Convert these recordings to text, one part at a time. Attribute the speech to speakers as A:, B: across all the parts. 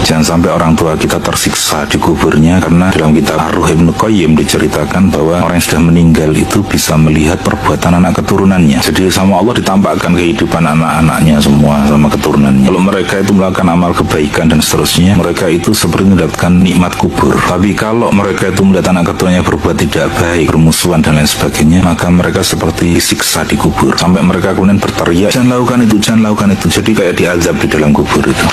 A: Jangan sampai orang tua kita tersiksa di kuburnya, karena dalam kitab Ar-Ruh Ibnu Qayyim diceritakan bahwa orang yang sudah meninggal itu bisa melihat perbuatan anak keturunannya. Jadi sama Allah ditampakkan kehidupan anak-anaknya semua sama keturunannya. Kalau mereka itu melakukan amal kebaikan dan seterusnya, mereka itu seperti mendapatkan nikmat kubur. Tapi kalau mereka itu melihat anak keturunannya berbuat tidak baik, bermusuhan dan lain sebagainya, maka mereka seperti siksa di kubur. Sampai mereka kemudian berteriak, jangan lakukan itu, jangan lakukan itu. Jadi kayak diazab di dalam kubur itu.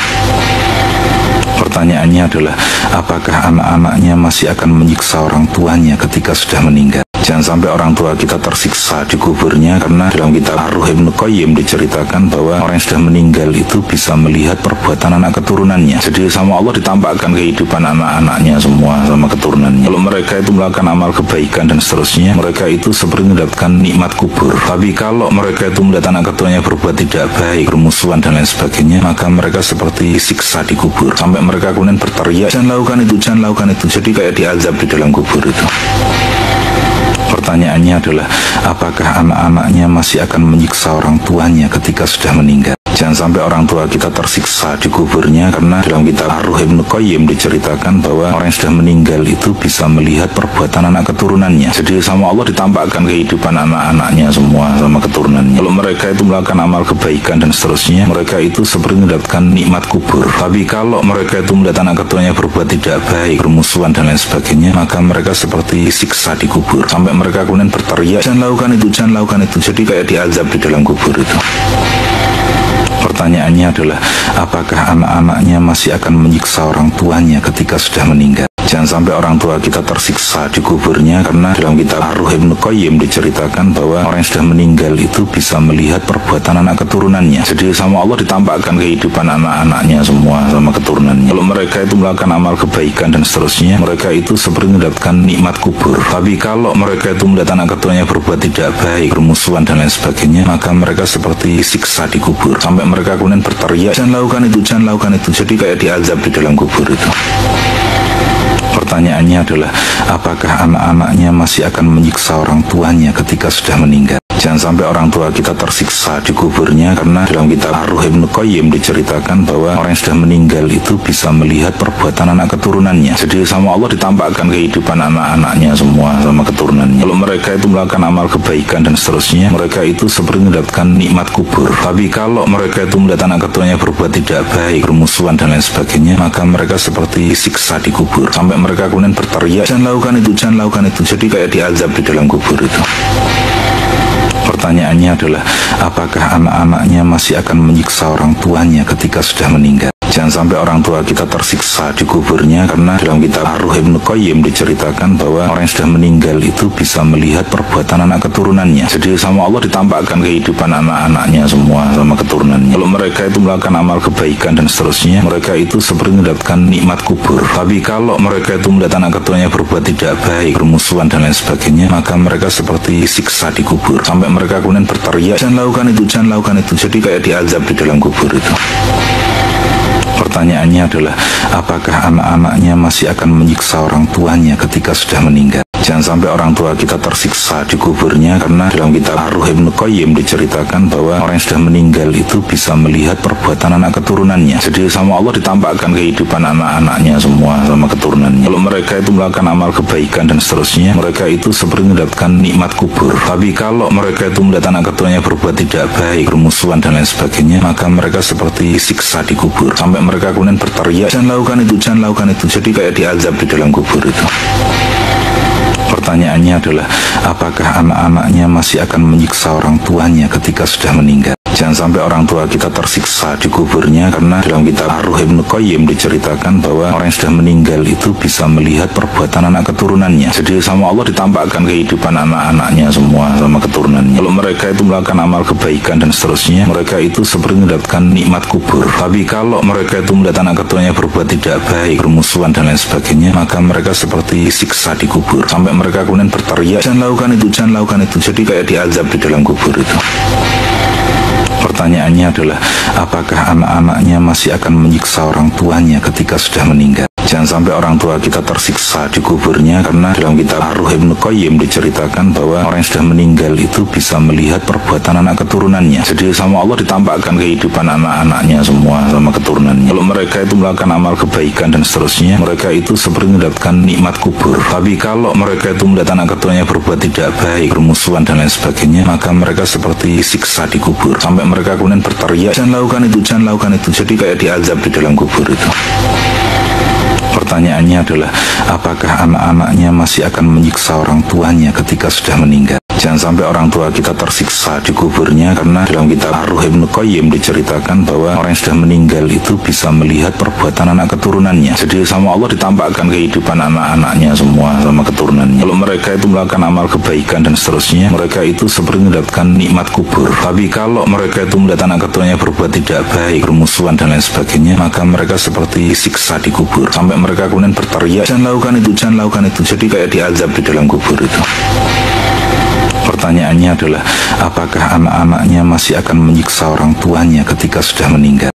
A: Pertanyaannya adalah, apakah anak-anaknya masih akan menyiksa orang tuanya ketika sudah meninggal? Jangan sampai orang tua kita tersiksa di kuburnya, karena dalam kitab Ar-Ruh Ibnu Qayyim diceritakan bahwa orang yang sudah meninggal itu bisa melihat perbuatan anak keturunannya. Jadi sama Allah ditampakkan kehidupan anak-anaknya semua sama keturunannya. Kalau mereka itu melakukan amal kebaikan dan seterusnya, mereka itu seperti mendapatkan nikmat kubur. Tapi kalau mereka itu melihat anak keturunannya berbuat tidak baik, bermusuhan dan lain sebagainya, maka mereka seperti siksa di kubur. Sampai mereka kemudian berteriak, jangan lakukan itu, jangan lakukan itu. Jadi kayak diazab di dalam kubur itu. Pertanyaannya adalah, apakah anak-anaknya masih akan menyiksa orang tuanya ketika sudah meninggal? Jangan sampai orang tua kita tersiksa di kuburnya, karena dalam kitab Ar-Ruh Ibnu Qayyim diceritakan bahwa orang yang sudah meninggal itu bisa melihat perbuatan anak keturunannya. Jadi sama Allah ditampakkan kehidupan anak-anaknya semua sama keturunannya. Kalau mereka itu melakukan amal kebaikan dan seterusnya, mereka itu seperti mendapatkan nikmat kubur. Tapi kalau mereka itu melihat anak keturunannya berbuat tidak baik, bermusuhan dan lain sebagainya, maka mereka seperti siksa di kubur. Sampai mereka kemudian berteriak, jangan lakukan itu, jangan lakukan itu. Jadi kayak diazab di dalam kubur itu. Pertanyaannya adalah, apakah anak-anaknya masih akan menyiksa orang tuanya ketika sudah meninggal? Jangan sampai orang tua kita tersiksa di kuburnya, karena dalam kitab Ar-Ruh Ibnu Qayyim diceritakan bahwa orang yang sudah meninggal itu bisa melihat perbuatan anak keturunannya. Jadi sama Allah ditampakkan kehidupan anak-anaknya semua sama keturunannya. Kalau mereka itu melakukan amal kebaikan dan seterusnya, mereka itu seperti mendapatkan nikmat kubur. Tapi kalau mereka itu melihat anak keturunannya berbuat tidak baik, bermusuhan dan lain sebagainya, maka mereka seperti siksa di kubur. Sampai mereka kemudian berteriak, jangan lakukan itu, jangan lakukan itu. Jadi kayak diazab di dalam kubur itu. Pertanyaannya adalah, apakah anak-anaknya masih akan menyiksa orang tuanya ketika sudah meninggal? Jangan sampai orang tua kita tersiksa di kuburnya, karena dalam kitab Ar-Ruh Ibnu Qayyim diceritakan bahwa orang yang sudah meninggal itu bisa melihat perbuatan anak keturunannya. Jadi sama Allah ditampakkan kehidupan anak-anaknya semua sama keturunannya. Kalau mereka itu melakukan amal kebaikan dan seterusnya, mereka itu seperti mendapatkan nikmat kubur. Tapi kalau mereka itu melihat anak keturunannya berbuat tidak baik, bermusuhan dan lain sebagainya, maka mereka seperti siksa di kubur. Sampai mereka kemudian berteriak, jangan lakukan itu, jangan lakukan itu. Jadi kayak diazab di dalam kubur itu. Pertanyaannya adalah, apakah anak-anaknya masih akan menyiksa orang tuanya ketika sudah meninggal? Jangan sampai orang tua kita tersiksa di kuburnya, karena dalam kitab Ar-Ruh Ibnu Qayyim diceritakan bahwa orang yang sudah meninggal itu bisa melihat perbuatan anak keturunannya. Jadi sama Allah ditampakkan kehidupan anak-anaknya semua sama keturunannya. Kalau mereka itu melakukan amal kebaikan dan seterusnya, mereka itu seperti mendapatkan nikmat kubur. Tapi kalau mereka itu melihat anak keturunannya berbuat tidak baik, bermusuhan dan lain sebagainya, maka mereka seperti siksa di kubur. Sampai mereka kemudian berteriak, jangan lakukan itu, jangan lakukan itu. Jadi kayak diazab di dalam kubur itu. Pertanyaannya adalah, apakah anak-anaknya masih akan menyiksa orang tuanya ketika sudah meninggal? Jangan sampai orang tua kita tersiksa di kuburnya, karena dalam kitab Ar-Ruh Ibnu Qayyim diceritakan bahwa orang yang sudah meninggal itu bisa melihat perbuatan anak keturunannya. Jadi sama Allah ditampakkan kehidupan anak-anaknya semua sama keturunannya. Kalau mereka itu melakukan amal kebaikan dan seterusnya, mereka itu seperti mendapatkan nikmat kubur. Tapi kalau mereka itu melihat anak keturunannya berbuat tidak baik, bermusuhan dan lain sebagainya, maka mereka seperti siksa di kubur. Sampai mereka kemudian berteriak, jangan lakukan itu, jangan lakukan itu. Jadi kayak diazab di dalam kubur itu. Pertanyaannya adalah, apakah anak-anaknya masih akan menyiksa orang tuanya ketika sudah meninggal? Jangan sampai orang tua kita tersiksa di kuburnya, karena dalam kitab Ar-Ruh Ibnu Qayyim diceritakan bahwa orang yang sudah meninggal itu bisa melihat perbuatan anak keturunannya. Jadi sama Allah ditampakkan kehidupan anak-anaknya semua sama keturunannya. Kalau mereka itu melakukan amal kebaikan dan seterusnya, mereka itu seperti mendapatkan nikmat kubur. Tapi kalau mereka itu melihat anak keturunannya berbuat tidak baik, bermusuhan dan lain sebagainya, maka mereka seperti siksa di kubur. Sampai mereka kemudian berteriak, jangan lakukan itu, jangan lakukan itu. Jadi kayak diazab di dalam kubur itu. Pertanyaannya adalah, apakah anak-anaknya masih akan menyiksa orang tuanya ketika sudah meninggal? Jangan sampai orang tua kita tersiksa di kuburnya, karena dalam kitab Ar-Ruh Ibnu Qayyim diceritakan bahwa orang yang sudah meninggal itu bisa melihat perbuatan anak keturunannya. Jadi sama Allah ditampakkan kehidupan anak-anaknya semua sama keturunannya. Kalau mereka itu melakukan amal kebaikan dan seterusnya, mereka itu seperti mendapatkan nikmat kubur. Tapi kalau mereka itu melihat anak keturunannya berbuat tidak baik, bermusuhan dan lain sebagainya, maka mereka seperti siksa di kubur. Sampai mereka kemudian berteriak, jangan lakukan itu, jangan lakukan itu. Jadi kayak diazab di dalam kubur itu. Pertanyaannya adalah, apakah anak-anaknya masih akan menyiksa orang tuanya ketika sudah meninggal? Jangan sampai orang tua kita tersiksa di kuburnya, karena dalam kitab Ar-Ruh Ibnu Qayyim diceritakan bahwa orang yang sudah meninggal itu bisa melihat perbuatan anak keturunannya. Jadi sama Allah ditampakkan kehidupan anak-anaknya semua sama keturunannya. Kalau mereka itu melakukan amal kebaikan dan seterusnya, mereka itu seperti mendapatkan nikmat kubur. Tapi kalau mereka itu melihat anak keturunannya berbuat tidak baik, bermusuhan dan lain sebagainya, maka mereka seperti siksa di kubur. Sampai mereka kemudian berteriak, jangan lakukan itu, jangan lakukan itu. Jadi kayak diazab di dalam kubur itu. Pertanyaannya adalah, apakah anak-anaknya masih akan menyiksa orang tuanya ketika sudah meninggal?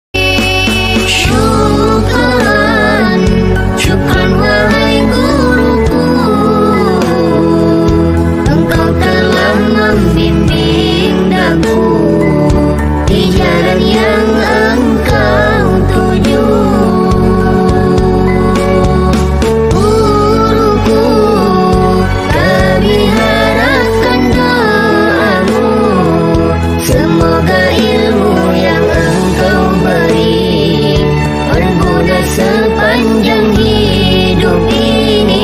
B: Syukran wahai guruku, engkau telah membimbing daku di jalan yang engkau tuju. Guruku, kami harapkan doamu, semoga ilmu yang engkau beri berguna sepanjang hidup ini.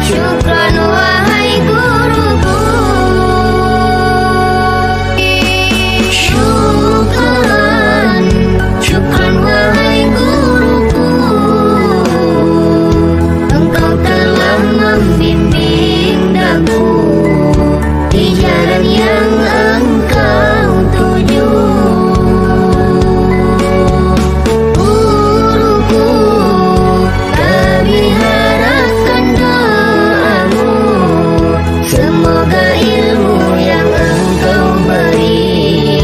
B: Syukran wahai guruku, syukran, syukran wahai guruku, engkau telah membimbing daku di jalan yang engkau tuju. Guruku, kami harapkan doamu, semoga ilmu yang engkau beri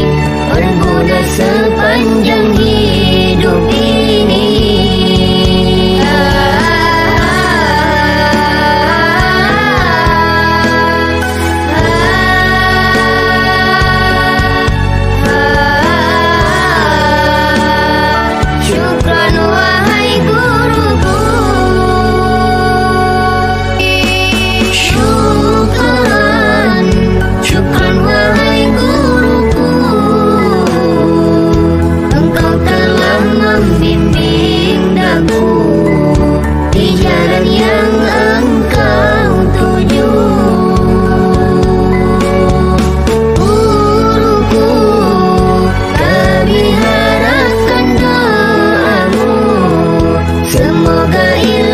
B: berguna sepanjang hidup ini. Syukran wahai guruku, syukran, syukran wahai guruku, engkau telah membimbing daku di jalan yang engkau tuju. Guruku, kami harapkan doamu, semoga ilmu